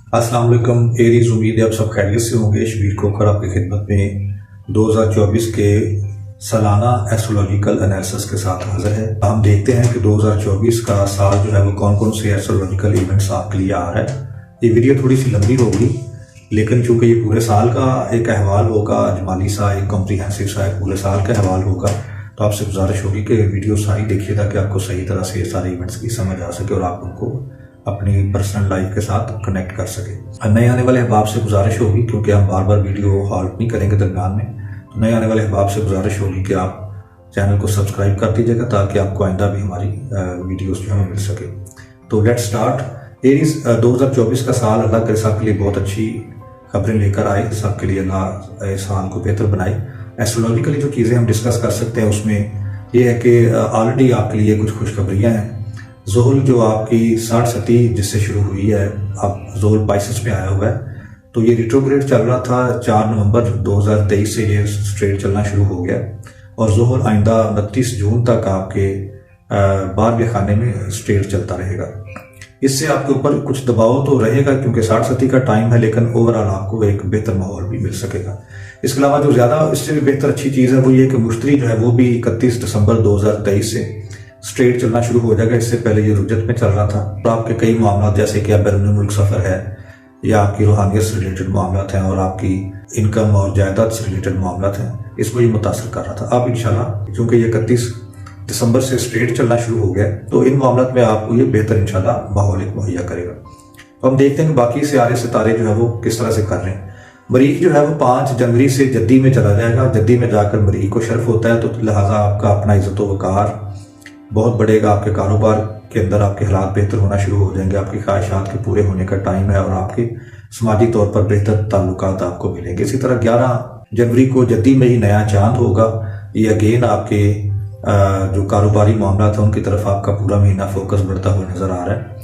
अस्सलाम वालेकुम एरीज। उम्मीद है आप सब खैरियत से होंगे। शबीर खोखर आपकी खिदमत में 2024 के सालाना एस्ट्रोलॉजिकल एनालिसिस के साथ हाजिर है। हम देखते हैं कि 2024 का साल जो है वो कौन कौन से एस्ट्रोलॉजिकल इवेंट्स आपके लिए आ रहा है। ये वीडियो थोड़ी सी लंबी होगी, लेकिन चूंकि ये पूरे साल का एक अहवाल होगा, अजमाली सा एक कॉम्प्रीहेंसिव सा एक पूरे साल का अहवाल होगा, तो आपसे गुजारिश होगी कि वीडियो सारी देखिए ताकि आपको सही तरह से सारे इवेंट्स की समझ आ सके और आप उनको अपनी पर्सनल लाइफ के साथ कनेक्ट कर सके। नए आने वाले अहबाब से गुजारिश होगी, क्योंकि हम बार बार वीडियो हॉल्ट नहीं करेंगे दरमियान में, तो नए आने वाले अहबाब से गुजारिश होगी कि आप चैनल को सब्सक्राइब कर दीजिएगा ताकि आपको आइंदा भी हमारी वीडियोस जो है मिल सके। तो लेट्स स्टार्ट। एरीज 2024 का साल अल्लाह करे सबके लिए बहुत अच्छी खबरें लेकर आए, सबके लिए अल्लाह इस साल को बेहतर बनाए। एस्ट्रोलॉजिकली जो चीज़ें हम डिस्कस कर सकते हैं उसमें यह है कि ऑलरेडी आपके लिए कुछ खुशखबरियाँ हैं। ज़ोहल जो आपकी 60 सती जिससे शुरू हुई है, अब ज़ोहल पाइसेस में आया हुआ है, तो ये रिट्रोग्रेड चल रहा था। 4 नवंबर 2023 से ये स्ट्रेट चलना शुरू हो गया और ज़ोहल आइंदा 29 जून तक आपके 12वें खाने में स्ट्रेट चलता रहेगा। इससे आपके ऊपर कुछ दबाव तो रहेगा क्योंकि 60 सती का टाइम है, लेकिन ओवरऑल आपको एक बेहतर माहौल भी मिल सकेगा। इसके अलावा जो ज़्यादा इससे भी बेहतर अच्छी चीज़ है वो ये कि मुश्तरी जो है वो भी 31 दिसंबर 2023 से स्ट्रेट चलना शुरू हो जाएगा। इससे पहले ये रुजत में चल रहा था। तो आपके कई मामला जैसे कि बैरून मुल्क सफ़र है या आपकी रूहानियत से रिलेटेड मामला हैं और आपकी इनकम और जायदाद से रिलेटेड मामला हैं, इसको ये मुतासर कर रहा था। अब इंशाल्लाह चूँकि ये 31 दिसंबर से स्ट्रेट चलना शुरू हो गया, तो इन मामलों में आपको ये बेहतर इंशाल्लाह माहौल मुहैया करेगा। तो हम देखते हैं कि बाकी सारे सितारे जो है वो किस तरह से कर रहे हैं। मरीख जो है वो 5 जनवरी से जद्दी में चला जाएगा। जद्दी में जाकर मरीख को शर्फ होता है, तो लिहाजा आपका अपना इज्जत वकार बहुत बढ़ेगा। आपके कारोबार के अंदर आपके हालात बेहतर होना शुरू हो जाएंगे। आपकी ख्वाहिशात के पूरे होने का टाइम है और आपके समाजी तौर पर बेहतर ताल्लुकात आपको मिलेंगे। इसी तरह 11 जनवरी को जद्दी में ही नया चांद होगा। ये अगेन आपके जो कारोबारी मामला था उनकी तरफ आपका पूरा महीना फोकस बढ़ता हुआ नजर आ रहा है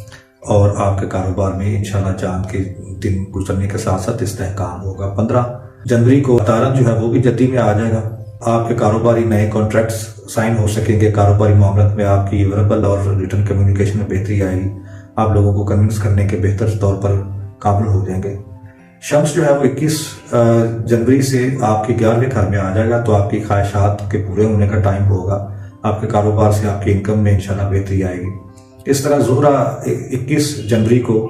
और आपके कारोबार में इंशाल्लाह चांद के दिन गुजरने के साथ साथ इस्तेहकाम होगा। 15 जनवरी को तारन जो है वो भी जद्दी में आ जाएगा। आपके कारोबारी नए कॉन्ट्रैक्ट्स साइन हो सकेंगे। कारोबारी मामलों में आपकी वर्बल और रिटर्न कम्युनिकेशन में बेहतरी आएगी। आप लोगों को कन्विंस करने के बेहतर तौर पर काबिल हो जाएंगे। शम्स जो है वो 21 जनवरी से आपके 11वें घर में आ जाएगा, तो आपकी ख्वाहिशात के पूरे होने का टाइम होगा। आपके कारोबार से आपकी इनकम में इंशाल्लाह बेहतरी आएगी। इस तरह ज़ोहरा 21 जनवरी को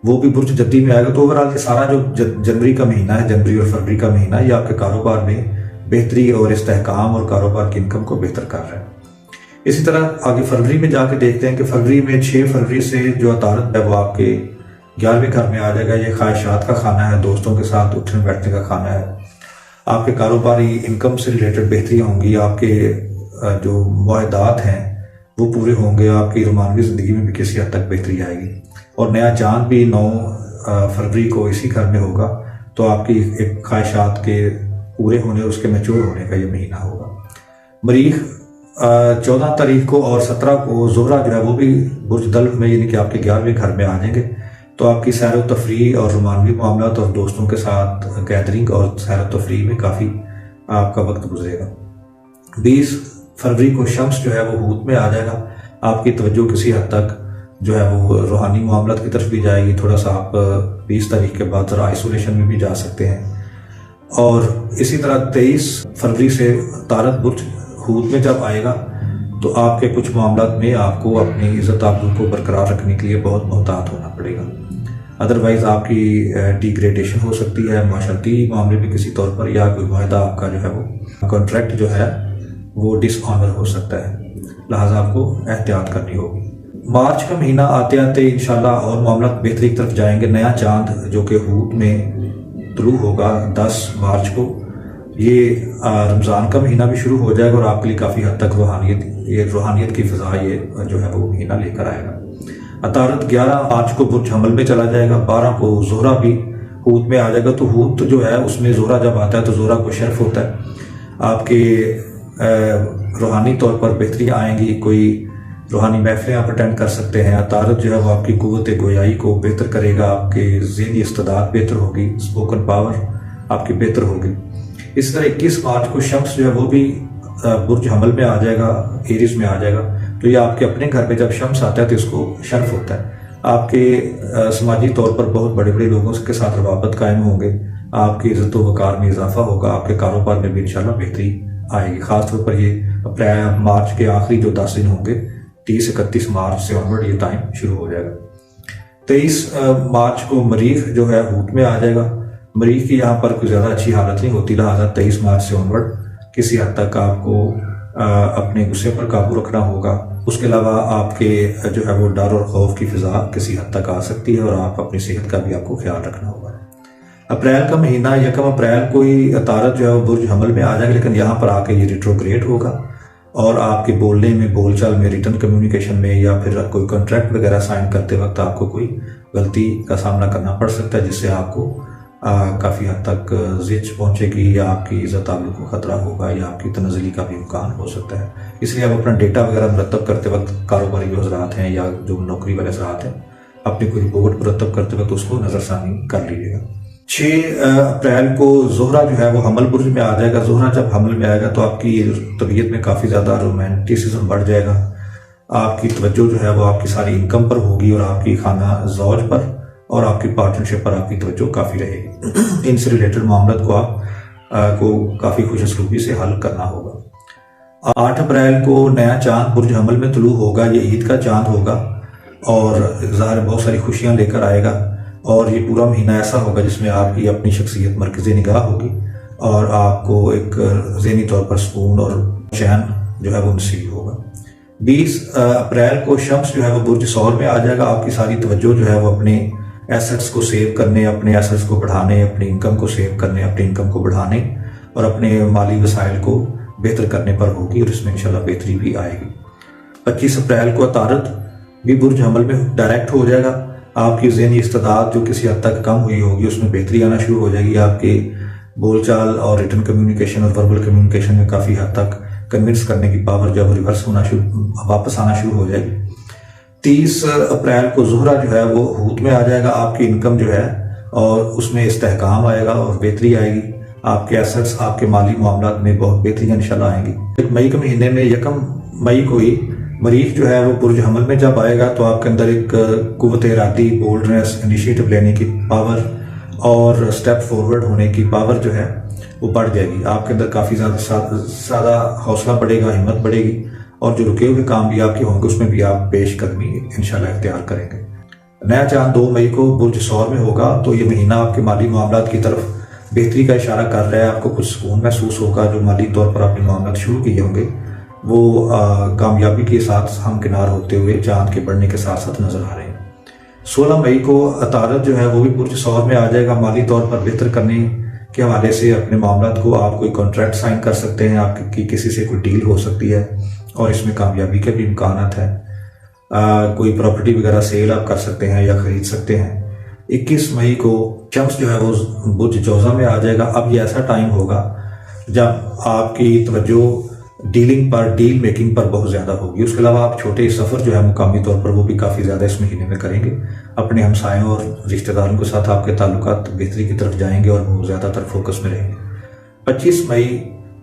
वो भी बुर्ज जद्दी में आएगा। तो ओवरऑल ये सारा जो जनवरी का महीना है, जनवरी और फरवरी का महीना, ये आपके कारोबार में बेहतरी और इस्तेहकाम और कारोबार की इनकम को बेहतर कर रहा है। इसी तरह आगे फरवरी में जाके देखते हैं कि फरवरी में 6 फरवरी से जो अतारत है वो आपके 11वें घर में आ जाएगा। ये ख्वाहिशात का खाना है, दोस्तों के साथ उठने बैठने का खाना है। आपके कारोबारी इनकम से रिलेटेड बेहतरियाँ होंगी। आपके जो मुआहदात हैं वो पूरे होंगे। आपकी रोमानवी ज़िंदगी में भी किसी हद तक बेहतरी आएगी और नया चांद भी 9 फरवरी को इसी घर में होगा। तो आपकी एक ख्वाहिशात के पूरे होने, उसके मैच्योर होने का ये महीना होगा। मरीख 14 तारीख को और 17 को ज़ोहरा जो है वो भी बुर्ज दल्फ में यानी कि आपके 11वें घर में आ जाएंगे। तो आपकी सैर व तफरीह और रोमानवी मामला और दोस्तों के साथ गैदरिंग और सैर व तफरीह में काफ़ी आपका वक्त गुजरेगा। 20 फरवरी को शम्स जो है वो हूत में आ जाएगा। आपकी तवज्जो किसी हद तक जो है वो रूहानी मामला की तरफ भी जाएगी। थोड़ा सा आप 20 तारीख के बाद ज़रा आइसोलेशन में भी जा सकते हैं। और इसी तरह 23 फरवरी से तारत बुर्ज हूत में जब आएगा तो आपके कुछ मामला में आपको अपनी इज्जत आबरू को बरकरार रखने के लिए बहुत मोहतात होना पड़ेगा। अदरवाइज आपकी डिग्रेडेशन हो सकती है माशरती मामले में किसी तौर पर, या कोई वायदा आपका जो है वो कॉन्ट्रैक्ट जो है वो डिसऑनर हो सकता है। लिहाजा आपको एहतियात करनी होगी। मार्च का महीना आते आते इंशाल्लाह और मामला बेहतरी की तरफ जाएंगे। नया चांद जो कि हूत में तुलू होगा 10 मार्च को, ये रमज़ान का महीना भी शुरू हो जाएगा और आपके लिए काफ़ी हद तक रूहानियत की फ़िज़ा ये जो है वो महीना लेकर आएगा। अतारत 11 मार्च को बुर्ज हमल में चला जाएगा। 12 को ज़ोहरा भी हूत में आ जाएगा। तो हूत जो है उसमें ज़ोहरा जब आता है तो ज़ोहरा को शर्फ होता है। आपके रूहानी तौर पर बेहतरी आएंगी। कोई रूहानी महफिलें आप अटेंड कर सकते हैं। अतारत जो है वो आपकी कुव्वत गोयाई को बेहतर करेगा। आपके ज़हनी इस्तेदाद बेहतर होगी, स्पोकन पावर आपकी बेहतर होगी। इस तरह 21 मार्च को शम्स जो है वो भी बुर्ज हमल में आ जाएगा, एरीज में आ जाएगा। तो ये आपके अपने घर पे जब शम्स आता है तो इसको शर्फ होता है। आपके समाजी तौर पर बहुत बड़े बड़े लोगों के साथ रवाबत कायम होंगे, आपकी इज़्ज़त व वक़ार में इजाफा होगा, आपके कारोबार में भी इंशाल्लाह बेहतरी आएगी। ख़ासतौर पर ये अप्रैल मार्च के आखिरी जो 10 दिन होंगे 30-31 मार्च से ऑनवर्ड ये टाइम शुरू हो जाएगा। 23 मार्च को मरीख जो है हूट में आ जाएगा। मरीख की यहाँ पर कोई ज़्यादा अच्छी हालत नहीं होती, लिहाजा 23 मार्च से ऑनवर्ड किसी हद तक आपको अपने गुस्से पर काबू रखना होगा। उसके अलावा आपके जो है वो डर और खौफ की फिजा किसी हद तक आ सकती है और आप अपनी सेहत का भी आपको ख्याल रखना होगा। अप्रैल का महीना 1 अप्रैल को ही तारत जो है वो बुर्ज हमल में आ जाएगा, लेकिन यहाँ पर आके ये रिट्रोग्रेड होगा और आपके बोलने में, बोलचाल में, रिटर्न कम्युनिकेशन में या फिर कोई कॉन्ट्रैक्ट वगैरह साइन करते वक्त आपको कोई गलती का सामना करना पड़ सकता है, जिससे आपको काफ़ी हद तक ज़िच पहुंचेगी या आपकी इज़्ज़त आबरू को ख़तरा होगा या आपकी तनज़ली का भी इम्कान हो सकता है। इसलिए आप अपना डेटा वगैरह मुरतब करते वक्त, कारोबारी जो हज़रात हैं या जो नौकरी वाले हज़रात हैं, अपनी कोई रिपोर्ट मुरतब करते वक्त उसको नज़रसानी कर लीजिएगा। 6 अप्रैल को ज़ोहरा जो है वो हमल बुर्ज में आ जाएगा। ज़ोहरा जब हमल में आएगा तो आपकी तबीयत में काफ़ी ज़्यादा रोमांटिसिज्म बढ़ जाएगा। आपकी तवज्जो जो है वो आपकी सारी इनकम पर होगी और आपकी खाना ज़ौज पर और आपकी पार्टनरशिप पर आपकी तवज्जो काफ़ी रहेगी। इनसे रिलेटेड मामलों को आप को काफ़ी खुशअस्लूबी से हल करना होगा। 8 अप्रैल को नया चांद बुर्ज हमल में तुलू होगा। ये ईद का चांद होगा और ज़ाहिर बहुत सारी खुशियाँ लेकर आएगा और ये पूरा महीना ऐसा होगा जिसमें आपकी अपनी शख्सियत मरकज़ी निगाह होगी और आपको एक ज़हनी तौर पर सुकून और चैन जो है वो नसीब होगा। 20 अप्रैल को शम्स जो है वो बुर्ज सौर में आ जाएगा। आपकी सारी तवज्जो जो है वो अपने एसेट्स को सेव करने, अपने एसेट्स को बढ़ाने, अपनी इनकम को सेव करने, अपनी इनकम को बढ़ाने और अपने माली वसाइल को बेहतर करने पर होगी और इसमें इंशाल्लाह बेहतरी भी आएगी। 25 अप्रैल को तारत भी बुर्ज हमल में डायरेक्ट हो जाएगा। आपकी ज़हनी इस्तेदाद जो किसी हद तक कम हुई होगी उसमें बेहतरी आना शुरू हो जाएगी। आपके बोलचाल और रिटर्न कम्युनिकेशन और वर्बल कम्युनिकेशन में काफ़ी हद तक कन्विंस करने की पावर जब रिवर्स होना वापस आना शुरू हो जाएगी। 30 अप्रैल को ज़ोहरा जो है वो हूत में आ जाएगा। आपकी इनकम जो है और उसमें इस्तेहकाम आएगा और बेहतरी आएगी। आपके एसेट्स, आपके माली मामलात में बहुत बेहतरी इंशाल्लाह आएंगी। मई के महीने में 1 मई को ही मरीख जो है वो बुर्ज हमल में जब आएगा तो आपके अंदर एक कुव्वत इरादी, बोल्डनेस, इनिशिएटिव लेने की पावर और स्टेप फॉरवर्ड होने की पावर जो है वो बढ़ जाएगी। आपके अंदर काफ़ी ज़्यादा हौसला बढ़ेगा, हिम्मत बढ़ेगी और जो रुके हुए काम भी आपके होंगे उसमें भी आप पेशकदमी इंशाल्लाह इख्तियार करेंगे। नया चांद 2 मई को बुर्ज सौर में होगा तो ये महीना आपके माली मामलात की तरफ बेहतरी का इशारा कर रहा है। आपको कुछ सुकून महसूस होगा। जो माली तौर पर आपने मामलात शुरू किए होंगे वो कामयाबी के साथ हमकिनार होते हुए चांद के बढ़ने के साथ साथ नजर आ रहे हैं। 16 मई को तारत जो है वो भी बुर्ज सौर में आ जाएगा। माली तौर पर बेहतर करने के हवाले से अपने मामलात को आप कोई कॉन्ट्रैक्ट साइन कर सकते हैं, आपकी किसी से कोई डील हो सकती है और इसमें कामयाबी के भी इम्कानात हैं। कोई प्रॉपर्टी वगैरह सेल आप कर सकते हैं या खरीद सकते हैं। 21 मई को शम्स जो है वो बुर्ज जौज़ा में आ जाएगा। अब ये ऐसा टाइम होगा जब आपकी तवज्जो डीलिंग पर, डील मेकिंग पर बहुत ज़्यादा होगी। उसके अलावा आप छोटे सफ़र जो है मुकामी तौर पर वो भी काफ़ी ज़्यादा इस महीने में करेंगे। अपने हमसायों और रिश्तेदारों के साथ आपके ताल्लुकात बेहतरी की तरफ जाएंगे और वो ज़्यादातर फोकस में रहेंगे। 25 मई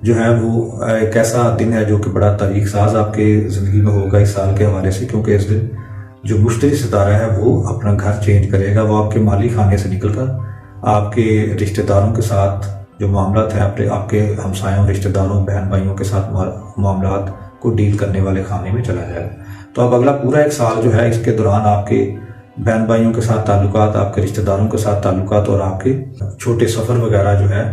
जो है वो एक ऐसा दिन है जो कि बड़ा तारीख साज आपके ज़िंदगी में होगा इस साल के हवाले से, क्योंकि इस दिन जो मुश्तरी सितारा है वो अपना घर चेंज करेगा। वो आपके माली खाने से निकलकर आपके रिश्तेदारों के साथ जो मामलात हैं, आपके हमसायों, रिश्तेदारों, बहन भाइयों के साथ मामलात को डील करने वाले खाने में चला जाएगा। तो अब अगला पूरा एक साल जो है इसके दौरान आपके बहन भाइयों के साथ ताल्लुकात, आपके रिश्तेदारों के साथ ताल्लुकात और आपके छोटे सफ़र वगैरह जो है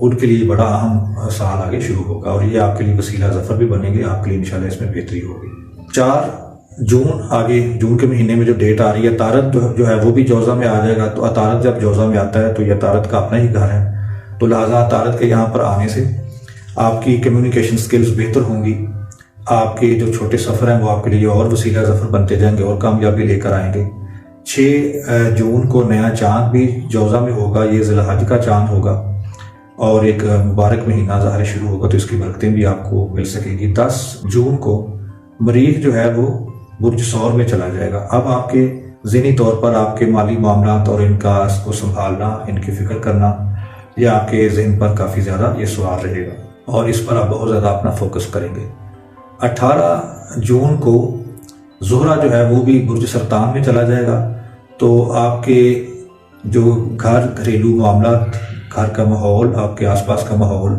उनके लिए बड़ा अहम साल आगे शुरू होगा और ये आपके लिए वसीला ज़फ़र भी बनेंगे। आपके लिए इंशाल्लाह इसमें बेहतरी होगी। 4 जून, आगे जून के महीने में जो डेट आ रही है, तारत जो है वो भी जौज़ा में आ जाएगा। तो तारत जब जौज़ा में आता है तो यह तारत का अपना ही घर है, तो लिहाजा तारत के यहाँ पर आने से आपकी कम्युनिकेशन स्किल्स बेहतर होंगी। आपके जो छोटे सफ़र हैं वो आपके लिए और वसीला ज़फ़र बनते जाएंगे और कामयाबी लेकर आएंगे। 6 जून को नया चांद भी जौज़ा में होगा। ये ज़िलहज का चांद होगा और एक मुबारक महीना ज़ाहिर शुरू होगा, तो इसकी बरकतें भी आपको मिल सकेंगी। 10 जून को मरीख जो है वो बुर्ज सौर में चला जाएगा। अब आपके ज़हनी तौर पर आपके माली मामलात और इनका को संभालना, इनकी फ़िक्र करना, यह आपके जहन पर काफ़ी ज़्यादा ये सवार रहेगा और इस पर आप बहुत ज़्यादा अपना फोकस करेंगे। 18 जून को ज़ोहरा जो है वो भी बुर्ज सरतान में चला जाएगा। तो आपके जो घरेलू मामला, घर का माहौल, आपके आसपास का माहौल,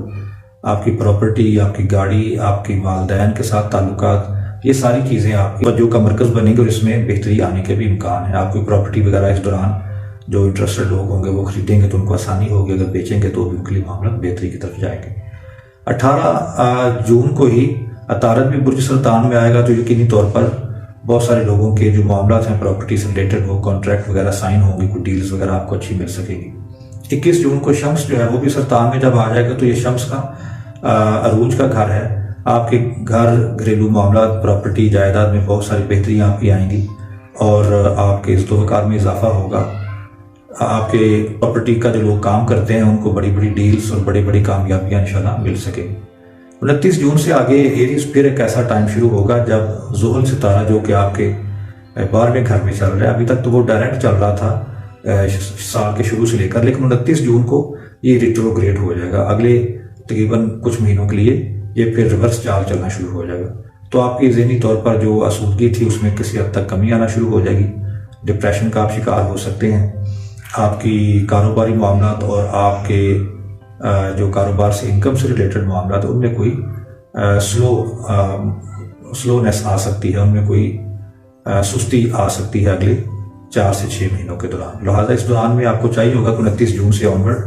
आपकी प्रॉपर्टी, आपकी गाड़ी, आपके वालिदैन के साथ ताल्लुकात, ये सारी चीज़ें आपकी तवज्जो का मरकज़ बनेंगे और इसमें बेहतरी आने के भी इम्कान है। आपकी प्रॉपर्टी वगैरह इस दौरान जो इंटरेस्टेड लोग होंगे वो खरीदेंगे तो उनको आसानी होगी, अगर बेचेंगे तो भी उनके लिए मामला बेहतरी की तरफ जाएंगे। 18 जून को ही अतारत भी बुर्ज सुल्तान में आएगा, तो यकीनी तौर पर बहुत सारे लोगों के जो मामला हैं प्रॉपर्टी से रिलेटेड, वो कॉन्ट्रैक्ट वगैरह साइन होंगे, कुछ डील्स वगैरह आपको अच्छी मिल सकेगी। 21 जून को शम्स जो है वो भी सुल्तान में जब आ जाएगा, तो ये शम्स का अरूज का घर है। आपके घर, घरेलू मामला, प्रॉपर्टी, जायदाद में बहुत सारी बेहतरियाँ आपकी आएंगी और आपके इज़्तिकार में इजाफा होगा। आपके प्रॉपर्टी का जो लोग काम करते हैं उनको बड़ी बड़ी डील्स और बड़ी बड़ी कामयाबियाँ इंशाल्लाह मिल सकेंगी। 29 जून से आगे एरीज फिर एक ऐसा टाइम शुरू होगा जब ज़ुहल सितारा जो कि आपके 12वें घर में चल रहा है, अभी तक तो वो डायरेक्ट चल रहा था साल के शुरू से लेकर, लेकिन 29 जून को ये रिट्रोग्रेड हो जाएगा। अगले तकरीबन कुछ महीनों के लिए ये फिर रिवर्स चाल चलना शुरू हो जाएगा। तो आपकी ज़हनी तौर पर जो आसूदगी थी उसमें किसी हद तक कमी आना शुरू हो जाएगी, डिप्रेशन का आप शिकार हो सकते हैं। आपकी कारोबारी मामलात और आपके जो कारोबार से इनकम से रिलेटेड मामला तो उनमें कोई स्लोनेस आ सकती है, उनमें कोई सुस्ती आ सकती है अगले 4 से 6 महीनों के दौरान। लिहाजा इस दौरान में आपको चाहिए होगा कि 29 जून से ऑनवर्ड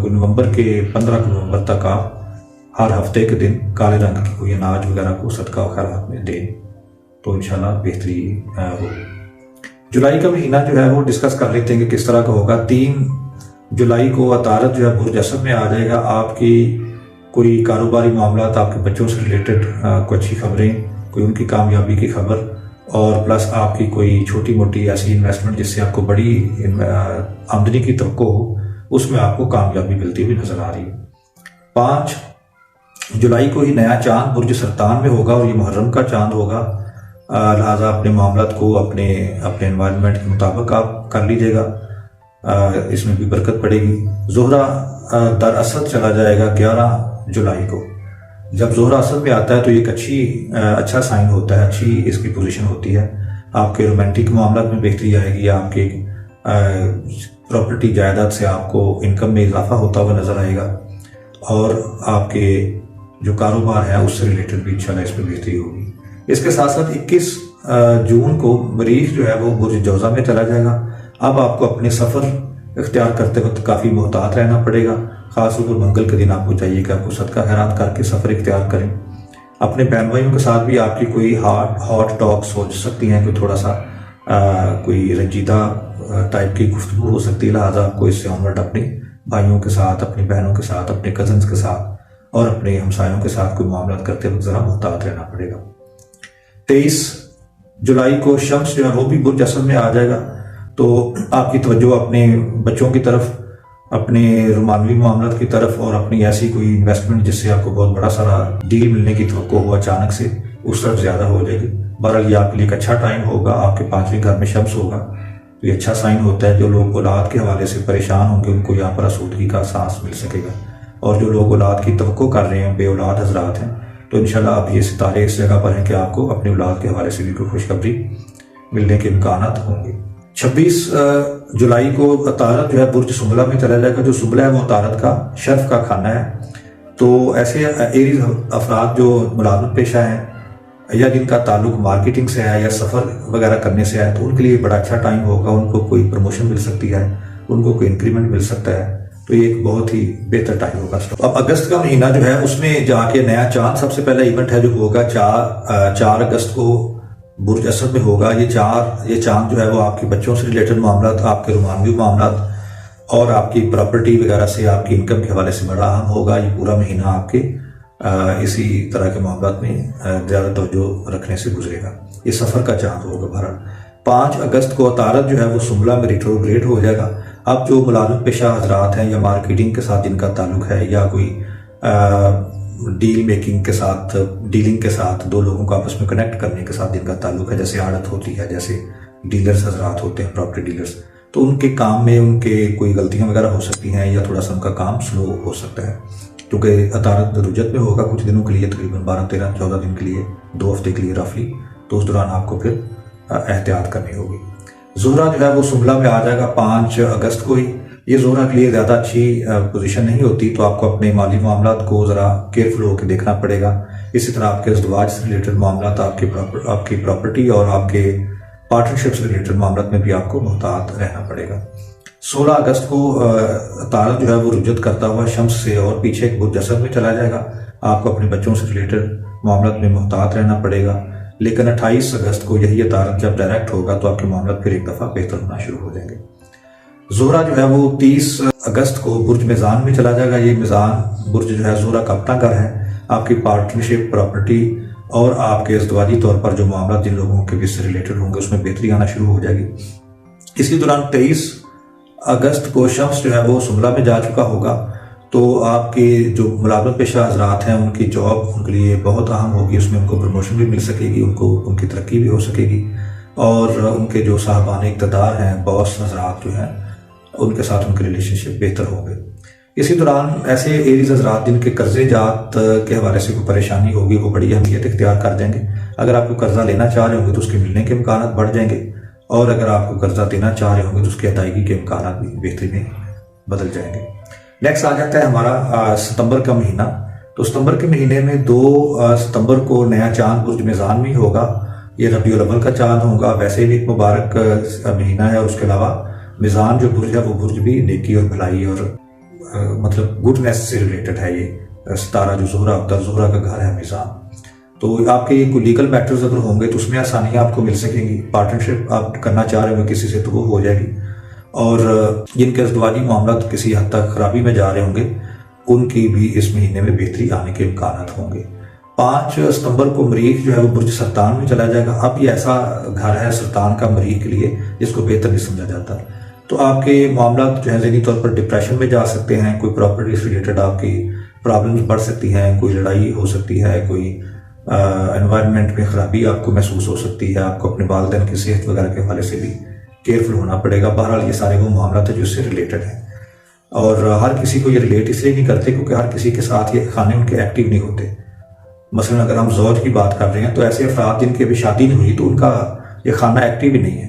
नवंबर के 15 नवंबर तक आप हर हफ्ते के दिन काले रंग की कोई अनाज वगैरह को सदका व खैरात में दें, तो इंशाल्लाह बेहतरी होगी। जुलाई का महीना जो है वो डिस्कस कर लेते हैं कि किस तरह का होगा। 3 जुलाई को अतारत जो है बुर्ज असद में आ जाएगा। आपकी कोई कारोबारी मामला, आपके बच्चों से रिलेटेड कोई अच्छी खबरें, कोई उनकी कामयाबी की खबर, और प्लस आपकी कोई छोटी मोटी ऐसी इन्वेस्टमेंट जिससे आपको बड़ी आमदनी की तवक्को हो, उसमें आपको कामयाबी मिलती हुई नजर आ रही है। 5 जुलाई को ही नया चांद बुर्ज सरतान में होगा और ये मुहर्रम का चांद होगा। लिहाजा अपने मामलात को अपने एनवायरनमेंट के मुताबिक आप कर लीजिएगा, इसमें भी बरकत पड़ेगी। ज़ोहरा दर असद चला जाएगा 11 जुलाई को। जब ज़ोहरा असद में आता है तो एक अच्छा साइन होता है, अच्छी इसकी पोजीशन होती है। आपके रोमांटिक मामला में बेहतरी आएगी, आपके प्रॉपर्टी जायदाद से आपको इनकम में इजाफा होता हुआ नजर आएगा, और आपके जो कारोबार है उससे रिलेटेड भी इंशाल्लाह इसमें बेहतरी होगी। इसके साथ साथ 21 जून को मरीख जो है वो बुर्ज जौजा में चला जाएगा। अब आपको अपने सफ़र इख्तियार करते वक्त काफ़ी मोहतात रहना पड़ेगा। ख़ासतौर पर मंगल के दिन आपको चाहिए कि आपको सदका खैरात करके सफ़र इख्तियार करें। अपने बहन भाइयों के साथ भी आपकी कोई हॉट टॉक्स हो सकती हैं, कोई थोड़ा सा कोई रंजीदा टाइप की गुफ्तगू हो सकती है। लिहाजा आपको इससे ऑनवर्ड अपने भाइयों के साथ, अपनी बहनों के साथ, अपने कजन्स के साथ और अपने हमसायों के साथ कोई मामला करते वक्त ज़रा मोहतात रहना पड़ेगा। 23 जुलाई को शम्स जो है वो भी बुर्ज असद में आ जाएगा, तो आपकी तवज्जो अपने बच्चों की तरफ, अपने रोमानवी मामलात की तरफ और अपनी ऐसी कोई इन्वेस्टमेंट जिससे आपको बहुत बड़ा सारा डील मिलने की तवक्को हो अचानक से, उस तरफ ज़्यादा हो जाएगी। बहरहाल ये आपके लिए एक अच्छा टाइम होगा। आपके 5वें घर में शम्स होगा तो ये अच्छा साइन होता है। जो लोग औलाद के हवाले से परेशान होंगे उनको यहाँ पर आसूदगी का एहसास मिल सकेगा, और जो लोग औलाद की तवक्को कर रहे हैं, बे औलाद हजरात हैं, तो इंशाल्लाह अब ये सितारे इस जगह पर हैं कि आपको अपनी औलाद के हवाले से भी कोई खुशखबरी मिलने के इम्कानात होंगे। 26 जुलाई को अतारत जो है बुर्ज सुंबला में चला जाएगा। जो सुंबला है वो अतारत का शर्फ का खाना है। तो ऐसे एरीज अफराद जो मुलाजमत पेशा हैं या जिनका ताल्लुक मार्केटिंग से है या सफ़र वगैरह करने से है, तो उनके लिए बड़ा अच्छा टाइम होगा। उनको कोई प्रमोशन मिल सकती है, उनको कोई इंक्रीमेंट मिल सकता है, तो ये एक बहुत ही बेहतर टाइम होगा। अब अगस्त का महीना जो है उसमें जाके नया चांद सबसे पहला इवेंट है जो होगा 4 अगस्त को बुर्ज असद में होगा। ये चांद जो है वो आपके बच्चों से रिलेटेड मामला, आपके रोमानवी मामला और आपकी प्रॉपर्टी वगैरह से, आपकी इनकम के हवाले से बड़ा अहम होगा। ये पूरा महीना आपके इसी तरह के मामला में ज़्यादा तवज्जो रखने से गुजरेगा। ये सफ़र का चांद होगा। भारत 5 अगस्त को अतारत जो है वो सुंबला में रिट्रोग्रेड हो जाएगा। अब जो मुलाजिम पेशा हजरात हैं या मार्केटिंग के साथ जिनका ताल्लुक है या कोई डील मेकिंग के साथ, डीलिंग के साथ, दो लोगों को आपस में कनेक्ट करने के साथ जिनका ताल्लुक है, जैसे आड़त होती है, जैसे डीलर्स हजरात होते हैं, प्रॉपर्टी डीलर्स, तो उनके काम में उनके कोई गलतियां वगैरह हो सकती हैं या थोड़ा सा उनका काम स्लो हो सकता है, क्योंकि अतारत रुजत में होगा कुछ दिनों के लिए, तकरीबन 12, 13, 14 दिन के लिए, 2 हफ्ते के लिए रफली। तो उस दौरान आपको फिर एहतियात करनी होगी। ज़ोहरा जो है वो सुंबला में आ जाएगा 5 अगस्त को ही। ये ज़ोहरा के लिए ज़्यादा अच्छी पोजीशन नहीं होती, तो आपको अपने माली मामलात को ज़रा केयरफुल होकर देखना पड़ेगा। इसी तरह आपके इज़्दिवाज से रिलेटेड मामलात, आपकी प्रॉपर्टी और आपके पार्टनरशिप से रिलेटेड मामलात में भी आपको मुहतात रहना पड़ेगा। 16 अगस्त को तारक जो है वो रुजत करता हुआ शम्स से और पीछे एक बुर्ज असद में चला जाएगा। आपको अपने बच्चों से रिलेटेड मामलात में मुहतात रहना पड़ेगा। लेकिन 28 अगस्त को यही तारक जब डायरेक्ट होगा तो आपके मामलात फिर एक दफ़ा बेहतर होना शुरू हो जाएंगे। ज़ोहरा जो है वो 30 अगस्त को बुर्ज मिज़ान में चला जाएगा। ये मिज़ान बुर्ज जो है ज़ोहरा का अपना घर है। आपकी पार्टनरशिप, प्रॉपर्टी और आपके इज़्दिवाजी तौर पर जो मामला जिन लोगों के बीच से रिलेटेड होंगे उसमें बेहतरी आना शुरू हो जाएगी। इसी दौरान 23 अगस्त को शम्स जो है वो सुंबला में जा चुका होगा, तो आपके जो मुलाज़मत पेशा हज़रात हैं उनकी जॉब उनके लिए बहुत अहम होगी। उसमें उनको प्रमोशन भी मिल सकेगी, उनको उनकी तरक्की भी हो सकेगी और उनके जो साहबान इक़्तिदार हैं, बॉस हज़रात जो हैं, उनके साथ उनके रिलेशनशिप बेहतर होंगे। इसी दौरान ऐसे एरीज हज़रात जिनके कर्जे जात के हवाले से कोई परेशानी होगी वो बड़ी अहमियत इख्तियार कर देंगे। अगर आपको कर्जा लेना चाह रहे होंगे तो उसके मिलने के इम्कान बढ़ जाएंगे, और अगर आपको कर्जा देना चाह रहे होंगे तो उसकी अदायगी के इम्कान भी बेहतरी में बदल जाएंगे। नेक्स्ट आ जाता है हमारा सितंबर का महीना। तो सितंबर के महीने में 2 सितंबर को नया चांद बुर्ज मिज़ान में होगा। ये रबीउल अव्वल का चांद होगा। वैसे भी एक मुबारक महीना है, और उसके अलावा मिज़ान जो बुर्ज है वो बुर्ज भी नेकी और भलाई और मतलब गुडनेस से रिलेटेड है। ये सितारा जो ज़ोहरा होता है, ज़ोहरा का घर है मिज़ान। तो आपके कोई लीगल मैटर्स अगर होंगे तो उसमें आसानियाँ आपको मिल सकेंगी। पार्टनरशिप आप करना चाह रहे हो किसी से तो वो हो जाएगी, और जिनके इज़्दिवाजी मामलात किसी हद तक खराबी में जा रहे होंगे उनकी भी इस महीने में बेहतरी आने के इम्कान होंगे। 5 सितंबर को मरीख जो है वो बुर्ज सरतान में चला जाएगा। अब ये ऐसा घर है सरतान का मरीख के लिए जिसको बेहतर नहीं समझा जाता। तो आपके मामलात जो है ज़हनी तौर पर डिप्रेशन में जा सकते हैं। कोई प्रॉपर्टी से रिलेटेड आपकी प्रॉब्लम्स बढ़ सकती हैं, कोई लड़ाई हो सकती है, कोई एनवायरनमेंट में खराबी आपको महसूस हो सकती है। आपको अपने वालिदैन की सेहत वगैरह के हवाले से भी केयरफुल होना पड़ेगा। बहरहाल ये सारे वो मामला थे जो इससे रिलेटेड हैं, और हर किसी को ये रिलेट इसलिए नहीं करते क्योंकि हर किसी के साथ ये खाने उनके एक्टिव नहीं होते। मसलन अगर हम ज़ौज की बात कर रहे हैं तो ऐसे अफराद जिनकी अभी शादी नहीं हुई तो उनका ये खाना एक्टिव ही नहीं है,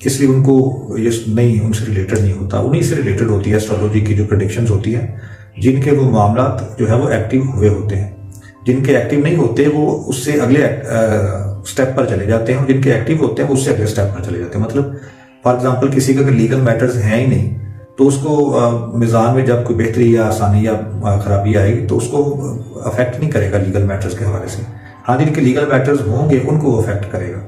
इसलिए उनको ये नहीं उनसे रिलेटेड नहीं होता। उन्हीं से रिलेटेड होती है एस्ट्रोलॉजी की जो प्रेडिक्शंस होती हैं, जिनके वो मामलात जो है वो एक्टिव हुए होते हैं। जिनके एक्टिव नहीं होते वो उससे अगले स्टेप पर चले जाते हैं, और जिनके एक्टिव होते हैं वो उससे अगले स्टेप पर चले जाते हैं। मतलब फॉर एग्जांपल किसी का अगर लीगल मैटर्स हैं ही नहीं तो उसको मिज़ान में जब कोई बेहतरी या आसानी या खराबी आएगी तो उसको अफेक्ट नहीं करेगा लीगल मैटर्स के हवाले से। हाँ, जिनके लीगल मैटर्स होंगे उनको वो अफेक्ट करेगा।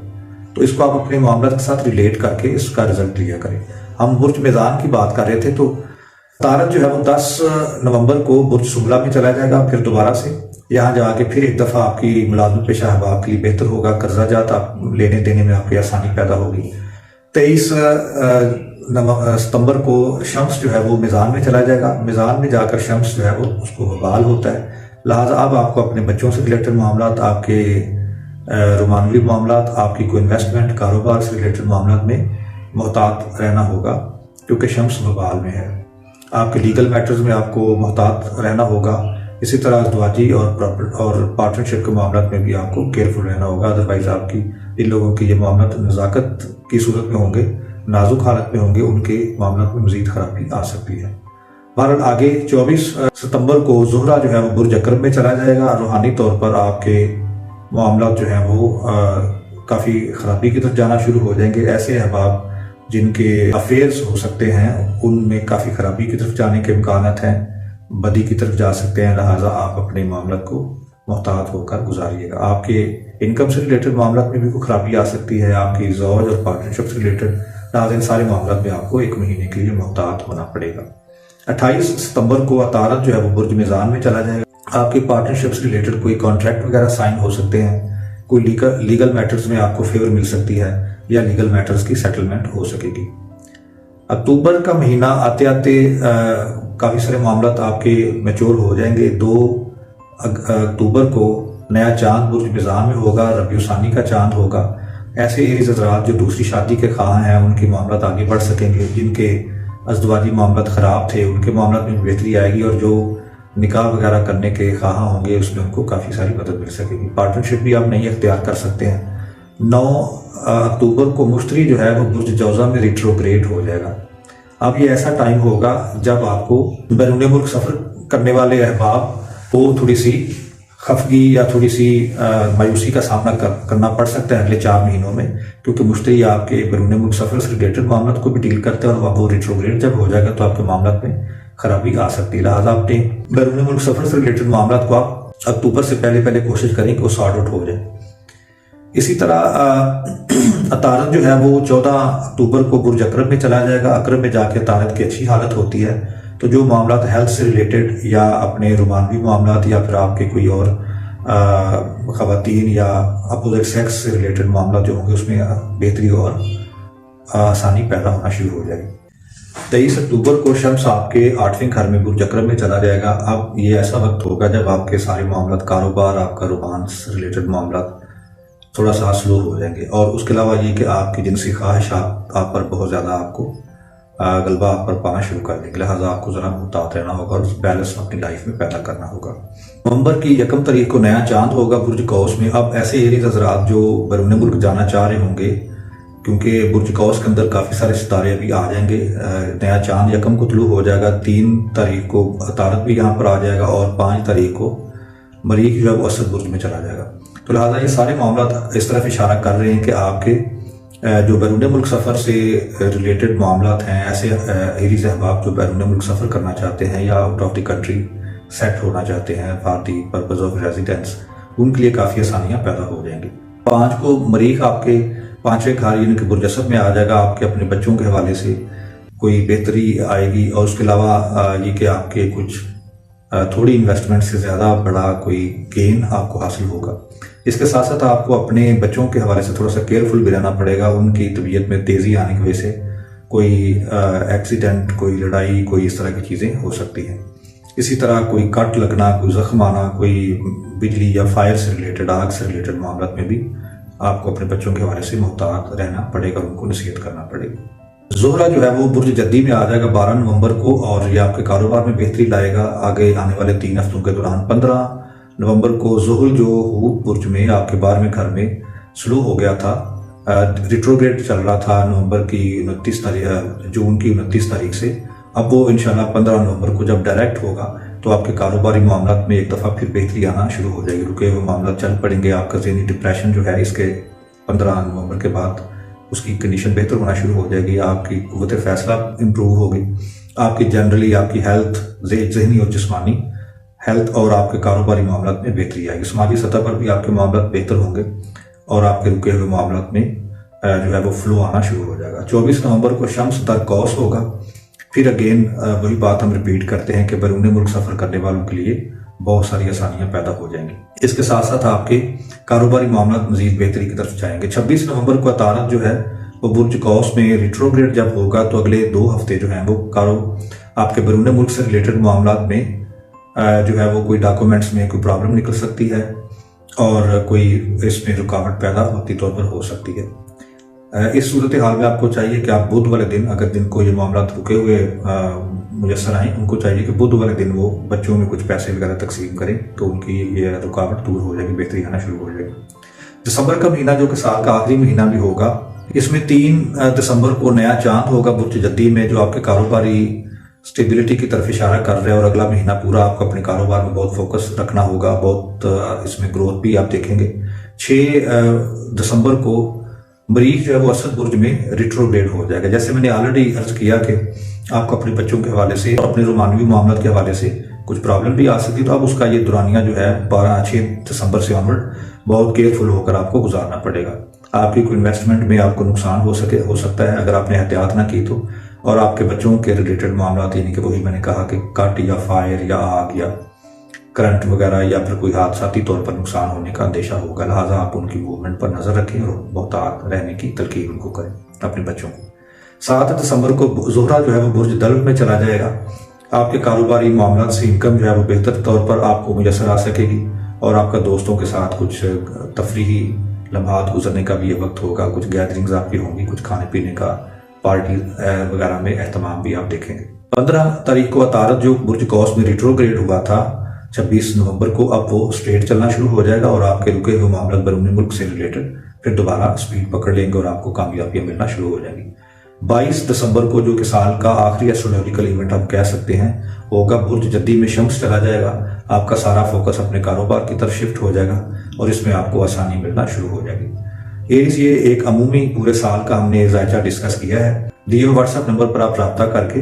तो इसको आप अपने मामला के साथ रिलेट करके इसका रिजल्ट लिया करें। हम बुर्ज मिज़ान की बात कर रहे थे, तो तारक जो है वो 10 नवंबर को बुर्ज सुंबला में चला जाएगा। फिर दोबारा से यहाँ जाके फिर एक दफ़ा आपकी मुलाज़मत पेशा अहबाब के लिए बेहतर होगा। कर्जा जात आप लेने देने में आपकी आसानी पैदा होगी। 23 सितंबर को शम्स जो है वो मिज़ान में चला जाएगा। मिज़ान में जाकर शम्स जो है वो उसको वबाल होता है, लिहाजा अब आपको अपने बच्चों से रिलेटेड मामलात, आपके रोमानवी मामलात, आपकी कोई इन्वेस्टमेंट कारोबार से रिलेटेड मामलात में मुहतात रहना होगा क्योंकि शम्स वबाल में है। आपके लीगल मैटर्स में आपको मुहतात रहना होगा। इसी तरह इज़्दिवाजी और पार्टनरशिप के मामलात में भी आपको केयरफुल रहना होगा, अदरवाइज आपकी इन लोगों की ये मामलात नज़ाकत की सूरत में होंगे, नाजुक हालत में होंगे, उनके मामलात में मज़ीद खराबी आ सकती है। बहरहाल आगे 24 सितंबर को ज़ोहरा जो है वो बुर्ज अकरब में चला जाएगा। रूहानी तौर पर आपके मामलात जो हैं वो काफ़ी खराबी की तरफ जाना शुरू हो जाएंगे। ऐसे अहबाब जिनके अफेयर्स हो सकते हैं उनमें काफ़ी खराबी की तरफ जाने के इम्कान हैं, बदी की तरफ जा सकते हैं, लिहाजा आप अपने मामलात को मुहतात होकर गुजारिएगा। आपके इनकम से रिलेटेड मामलात में भी कोई खराबी आ सकती है, आपकी ज़ौज और पार्टनरशिप से रिलेटेड, लिहाजा इन सारे मामलात में आपको एक महीने के लिए मुहतात होना पड़ेगा। 28 सितंबर को अतारत जो है वो बुर्ज मिज़ान में चला जाएगा। आपकी पार्टनरशिप से रिलेटेड कोई कॉन्ट्रैक्ट वगैरह साइन हो सकते हैं, कोई लीगल मैटर्स में आपको फेवर मिल सकती है या लीगल मैटर्स की सेटलमेंट हो सकेगी। अक्टूबर का महीना आते आते काफ़ी सारे मामलात आपके मैच्योर हो जाएंगे। 2 अक्टूबर को नया चांद बुर्ज मिज़ान में होगा, रबीउ सानी का चांद होगा। ऐसे एरीज हज़रात जो दूसरी शादी के ख्वाह हैं उनके मामलात आगे बढ़ सकेंगे। जिनके अज़दवाजी मामलात ख़राब थे उनके मामलात में बेहतरी आएगी, और जो निकाह वगैरह करने के ख्वाह होंगे उसमें उनको काफ़ी सारी मदद मिल सकेगी। पार्टनरशिप भी आप नहीं इख्तियार कर सकते हैं, 9 अक्टूबर को मुश्तरी जो है वो बुर्ज जौज़ा में रिट्रोग्रेड हो जाएगा। अब ये ऐसा टाइम होगा जब आपको बैरून मुल्क सफ़र करने वाले अहबाब को थोड़ी सी खफगी या थोड़ी सी मायूसी का सामना करना पड़ सकता है अगले 4 महीनों में, क्योंकि मुश्तरी आपके बैरून मुल्क सफ़र से रिलेटेड मामला को भी डील करते हैं और वो रिट्रोग्रेड जब हो जाएगा तो आपके मामला में खराबी आ सकती है। लिहाजा अपने बैरून मुल्क सफ़र से रिलेटेड मामला को आप अक्टूबर से पहले कोशिश करें कि वो सॉर्ट आउट हो जाए। इसी तरह अतारद जो है वो 14 अक्टूबर को बुर्ज अकरब में चला जाएगा। अकरब में जाके अतारद की अच्छी हालत होती है, तो जो मामला हेल्थ से रिलेटेड या अपने रोमानवी मामला या फिर आपके कोई और ख़वातीन या अपोजिट सेक्स से रिलेटेड मामला जो होंगे उसमें बेहतरी और आसानी पैदा होना शुरू हो जाएगी। 23 अक्टूबर को शम्स आपके 8वें घर में बुर्ज अकरब में चला जाएगा। अब ये ऐसा वक्त होगा जब आपके सारे मामला, कारोबार, आपका रोमांस से रिलेटेड मामला थोड़ा सा स्लो हो जाएंगे, और उसके अलावा ये कि आपकी जिनसी ख्वाहिशात आप पर बहुत ज़्यादा आपको गलबा आप पर पाना शुरू कर देंगे। लिहाजा आपको ज़रा मुहतात रहना होगा और उस बैलेंस अपनी लाइफ में पैदा करना होगा। नवंबर की 1 तारीख को नया चांद होगा बुर्ज कौस में। अब ऐसे एरियाज हज़रात जो बैरून मुल्क जाना चाह रहे होंगे, क्योंकि बुर्ज कौस के अंदर काफ़ी सारे सितारे अभी आ जाएंगे। नया चांद 1 को तुलू हो जाएगा, 3 तारीख को अतारद भी यहाँ पर आ जाएगा और 5 तारीख को मरीख जो है वो असद बुर्ज में चला जाएगा। तो लिहाजा ये सारे मामला इस तरफ इशारा कर रहे हैं कि आपके जो बैरून मुल्क सफ़र से रिलेटेड मामला हैं, ऐसे एरियाज अहबाब जो बैरून मुल्क सफ़र करना चाहते हैं या out of the country set होना चाहते हैं for the purpose of residence, उनके लिए काफ़ी आसानियाँ पैदा हो जाएंगी। 5 को मरीख आपके 5वें घर यानी कि बुर्ज असद में आ जाएगा। आपके अपने बच्चों के हवाले से कोई बेहतरी आएगी, और उसके अलावा ये कि आपके कुछ थोड़ी इन्वेस्टमेंट से ज़्यादा बड़ा कोई गेन आपको हासिल होगा। इसके साथ साथ आपको अपने बच्चों के हवाले से थोड़ा सा केयरफुल भी रहना पड़ेगा। उनकी तबीयत में तेज़ी आने की वजह से कोई एक्सीडेंट, कोई लड़ाई, कोई इस तरह की चीज़ें हो सकती हैं। इसी तरह कोई कट लगना, कोई ज़ख्म आना, कोई बिजली या फायर से रिलेटेड, आग से रिलेटेड मामलों में भी आपको अपने बच्चों के हवाले से मुहतात रहना पड़ेगा, उनको नसीहत करना पड़ेगी। ज़ोहरा जो है वो बुर्ज जद्दी में आ जाएगा 12 नवंबर को, और ये आपके कारोबार में बेहतरी लाएगा आगे आने वाले 3 हफ्तों के दौरान। 15 नवंबर को ज़ुहल जो हूत बुर्ज में आपके 12वें घर में स्लो हो गया था, रिट्रोग्रेड चल रहा था नवंबर की 29 तारीख, जून की 29 तारीख से। अब वो इंशाल्लाह 15 नवंबर को जब डायरेक्ट होगा तो आपके कारोबारी मामला में एक दफ़ा फिर बेहतरी आना शुरू हो जाएगी। रुके हुए मामला चल पड़ेंगे। आपका ज़हनी डिप्रेशन जो है इसके 15 नवंबर के बाद उसकी कंडीशन बेहतर होना शुरू हो जाएगी। आपकी क़ुव्वत फ़ैसला इम्प्रूव होगी। आपकी जनरली आपकी हेल्थ, ज़हनी और जिस्मानी हेल्थ और आपके कारोबारी मामला में बेहतरी आएगी। समाजी सतह पर भी आपके मामला बेहतर होंगे और आपके रुके हुए मामला में जो है वो फ्लो आना शुरू हो जाएगा। 24 नवंबर को शम्स दर कौस होगा। फिर अगेन वही बात हम रिपीट करते हैं कि बैरून मुल्क सफ़र करने वालों के लिए बहुत सारी आसानियां पैदा हो जाएंगी। इसके साथ साथ आपके कारोबारी मामला मजीद बेहतरी की तरफ जाएंगे। 26 नवंबर को अतारद जो है वो बुर्ज कौस में रिट्रोग्रेड जब होगा तो अगले 2 हफ्ते जो हैं वो आपके बैरून मुल्क से रिलेटेड मामला में जो है वो कोई डॉक्यूमेंट्स में कोई प्रॉब्लम निकल सकती है और कोई इसमें रुकावट पैदा वक्ती तौर पर हो सकती है। इस सूरत हाल में आपको चाहिए कि आप बुध वाले दिन, अगर जिनको ये मामला रुके हुए मुयसर आए, उनको चाहिए कि बुध वाले दिन वो बच्चों में कुछ पैसे वगैरह तकसीम करें, तो उनकी ये रुकावट दूर हो जाएगी, बेहतरी आना शुरू हो जाएगी। दिसंबर का महीना जो कि साल का आखिरी महीना भी होगा, इसमें 3 दिसंबर को नया चांद होगा बुर्ज जद्दी में, जो आपके कारोबारी स्टेबिलिटी की तरफ इशारा कर रहे हैं। और अगला महीना पूरा आपको अपने कारोबार में बहुत फोकस रखना होगा, बहुत इसमें ग्रोथ भी आप देखेंगे। 6 दिसंबर को मरीख जो है वो असद बुर्ज में रिट्रोग्रेड हो जाएगा। जैसे मैंने ऑलरेडी अर्ज किया कि आपको अपने बच्चों के हवाले से और अपने रोमानवी मामलों के हवाले से कुछ प्रॉब्लम भी आ सकती है, तो अब उसका ये दुरानिया जो है 6 दिसंबर से ऑनवर्ड बहुत केयरफुल होकर आपको गुजारना पड़ेगा। आपकी कोई इन्वेस्टमेंट में आपको नुकसान हो सकता है अगर आपने एहतियात ना की तो। और आपके बच्चों के रिलेटेड मामला यानी कि वही मैंने कहा कि कट या फायर या आग या करंट वगैरह या फिर कोई हादसाती तौर पर नुकसान होने का अंदेशा होगा। लिहाजा आप उनकी मूवमेंट पर नजर रखें और मोहतात रहने की तलकीन उनको करें अपने बच्चों को। 7 दिसंबर को ज़ोहरा जो है वो बुर्ज दल्व में चला जाएगा। आपके कारोबारी मामला से इनकम जो है वो बेहतर तौर पर आपको मुयसर आ सकेगी और आपका दोस्तों के साथ कुछ तफरीही लम्हात गुजरने का भी ये वक्त होगा। कुछ गैदरिंग्स आपकी होंगी, कुछ खाने पीने का, पार्टी वगैरह में एहतमाम भी आप देखेंगे। 15 तारीख को अतारद जो बुर्ज कौस में रिट्रोग्रेड हुआ था 26 नवंबर को, अब वो स्ट्रेट चलना शुरू हो जाएगा और आपके रुके हुए मामला बैरून मुल्क से रिलेटेड फिर दोबारा स्पीड पकड़ लेंगे और आपको कामयाबियां मिलना शुरू हो जाएंगी। 22 दिसंबर को जो कि साल का आखिरी एस्ट्रोलॉजिकल इवेंट आप कह सकते हैं होगा, बुर्ज जद्दी में शम्स चला जाएगा। आपका सारा फोकस अपने कारोबार की तरफ शिफ्ट हो जाएगा और इसमें आपको आसानी मिलना शुरू हो जाएगी। एरीज, ये एक अमूमी पूरे साल का हमने जायचा डिस्कस किया है। दिए हुए व्हाट्सएप नंबर पर आप रब्ता करके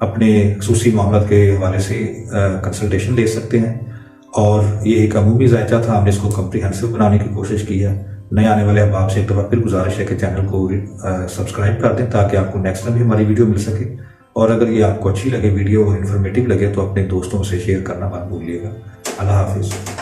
अपने खसूसी मामला के हवाले से कंसल्टेशन ले सकते हैं। और ये एक अमूमी जायचा था, हमने इसको कम्प्रीहेंसिव बनाने की कोशिश की है। नए आने वाले अहबाब से एक दफ़ा फिर गुजारिश है कि चैनल को सब्सक्राइब कर दें ताकि आपको नेक्स्ट टाइम भी हमारी वीडियो मिल सके। और अगर ये आपको अच्छी लगे वीडियो और इन्फॉर्मेटिव लगे तो अपने दोस्तों से शेयर करना मत भूलिएगा। अल्लाह हाफिज़।